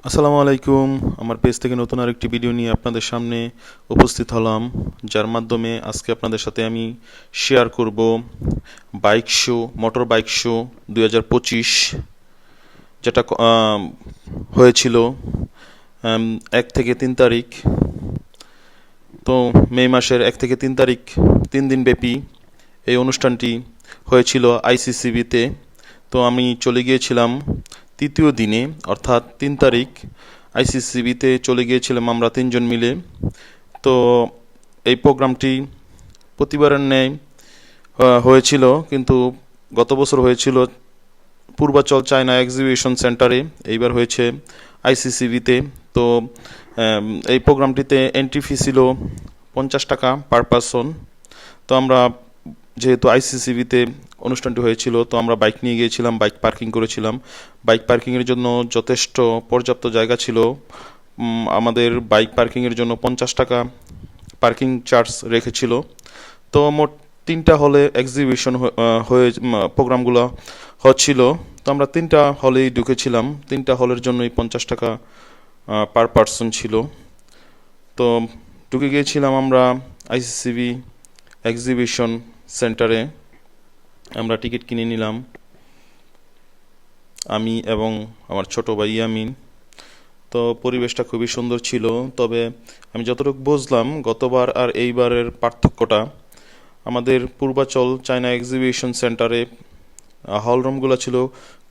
আসসালামু আলাইকুম। আমার পেজ থেকে নতুন আরেকটি ভিডিও নিয়ে আপনাদের সামনে উপস্থিত হলাম, যার মাধ্যমে আজকে আপনাদের সাথে আমি শেয়ার করব bike show, motor bike show 2025, যেটা হয়েছিল 1 থেকে 3 তারিখ। তো মে মাসের 1 থেকে 3 তারিখ 3 দিন ব্যাপী এই অনুষ্ঠানটি হয়েছিল আইসিসিবিতে। তো আমি চলে গিয়েছিলাম তৃতীয় দিনে, অর্থাৎ 3 তারিখ আইসিসিবিতে চলে গিয়েছিলাম আমরা 3 জন মিলে। তো এই প্রোগ্রামটি প্রতিবারের ন্যায় হয়েছিল, কিন্তু গত বছর হয়েছিল পূর্বাচল চায়না এক্সিবিশন সেন্টারে, এইবার হয়েছে আইসিসিবিতে। তো এই প্রোগ্রামটিতে এন্ট্রি ফি ছিল 50 টাকা পার পারসন। তো আমরা যেহেতু আইসিসিবিতে অনুষ্ঠানটি হয়েছিল, তো আমরা বাইক নিয়ে গিয়েছিলাম, বাইক পার্কিং করেছিলাম। বাইক পার্কিংয়ের জন্য যথেষ্ট পর্যাপ্ত জায়গা ছিল। আমাদের বাইক পার্কিংয়ের জন্য 50 টাকা পার্কিং চার্জ রেখেছিল। তো মোট 3টা হলে এক্সিবিশন হয়ে প্রোগ্রামগুলো হচ্ছিল। তো আমরা 3টা হলেই ঢুকেছিলাম, 3টা হলের জন্যই 50 টাকা পার পার্সন ছিল। তো ঢুকে গিয়েছিলাম আমরা আইসিসিবি এক্সিবিশন সেন্টারে। আমরা টিকিট কিনে নিলাম, আমি এবং আমার ছোট ভাই ইয়ামিন। তো পরিবেশটা খুবই সুন্দর ছিল, তবে আমি যতটুকু বুঝলাম গতবার আর এইবারের পার্থক্যটা, আমাদের পূর্বাচল চায়না এক্সিবিশন সেন্টারে হলরুমগুলো ছিল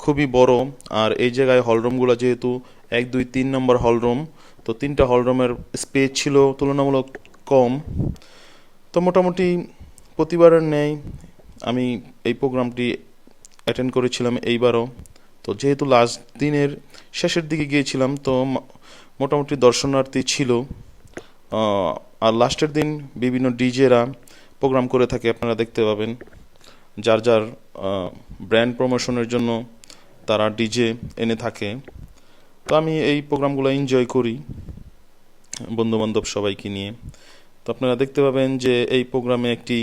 খুবই বড়, আর এই জায়গায় হলরুমগুলো যেহেতু 1, 2, 3 নম্বর হলরুম, তো 3টা হলরুমের স্পেস ছিল তুলনামূলক কম। তো মোটামুটি প্রতিবারের ন্যায় আমি এই প্রোগ্রামটি অ্যাটেন্ড করেছিলাম এইবারও। তো যেহেতু লাস্ট দিনের শেষের দিকে গিয়েছিলাম, তো মোটামুটি দর্শনার্থী ছিল। আর লাস্টের দিন বিভিন্ন ডিজেরা প্রোগ্রাম করে থাকে, আপনারা দেখতে পাবেন। যার যার ব্র্যান্ড প্রমোশনের জন্য তারা ডিজে এনে থাকে। তো আমি এই প্রোগ্রামগুলো এনজয় করি বন্ধুবান্ধব সবাইকে নিয়ে। তো আপনারা দেখতে পাবেন যে এই প্রোগ্রামে একটি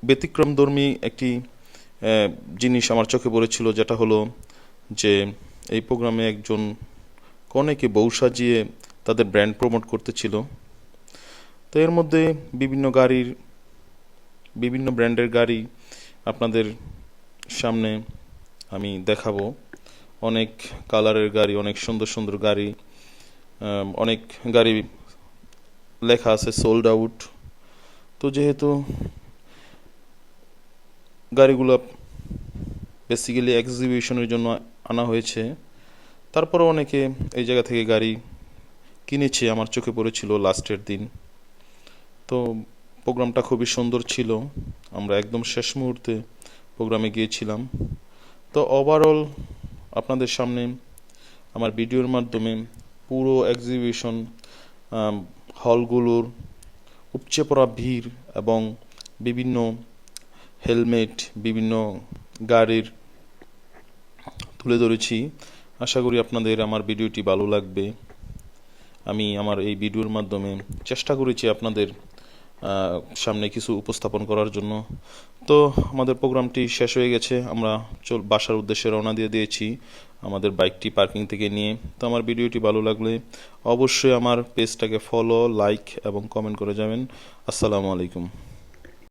ব্যতিক্রমধর্মী একটি জিনিস আমার চোখে পড়েছিল, যেটা হলো যে এই প্রোগ্রামে একজন কনেকে বউ সাজিয়ে তাদের ব্র্যান্ড প্রমোট করতেছিল। তো এর মধ্যে বিভিন্ন ব্র্যান্ডের গাড়ি আপনাদের সামনে আমি দেখাবো। অনেক কালারের গাড়ি, অনেক সুন্দর সুন্দর গাড়ি, অনেক গাড়ি লেখা আছে সোল্ড আউট। তো যেহেতু গাড়িগুলো বেসিক্যালি এক্সিবিশনের জন্য আনা হয়েছে, তারপরে অনেকে এই জায়গা থেকে গাড়ি কিনেছে, আমার চোখে পড়েছিল লাস্টের দিন। তো প্রোগ্রামটা খুবই সুন্দর ছিল, আমরা একদম শেষ মুহূর্তে প্রোগ্রামে গিয়েছিলাম। তো ওভারঅল আপনাদের সামনে আমার ভিডিওর মাধ্যমে পুরো এক্সিবিশন হলগুলোর উপচে পড়া ভিড় এবং বিভিন্ন হেলমেট, বিভিন্ন গাড়ির তুলে ধরেছি। আশা করি আপনাদের আমার ভিডিওটি ভালো লাগবে। আমি আমার এই ভিডিওর মাধ্যমে চেষ্টা করেছি আপনাদের সামনে কিছু উপস্থাপন করার জন্য। তো আমাদের প্রোগ্রামটি শেষ হয়ে গেছে, আমরা বাসার উদ্দেশ্যে রওনা দিয়ে দিয়েছি আমাদের বাইকটি পার্কিং থেকে নিয়ে। তো আমার ভিডিওটি ভালো লাগলে অবশ্যই আমার পেজটাকে ফলো, লাইক এবং কমেন্ট করে যাবেন। আসসালামু আলাইকুম।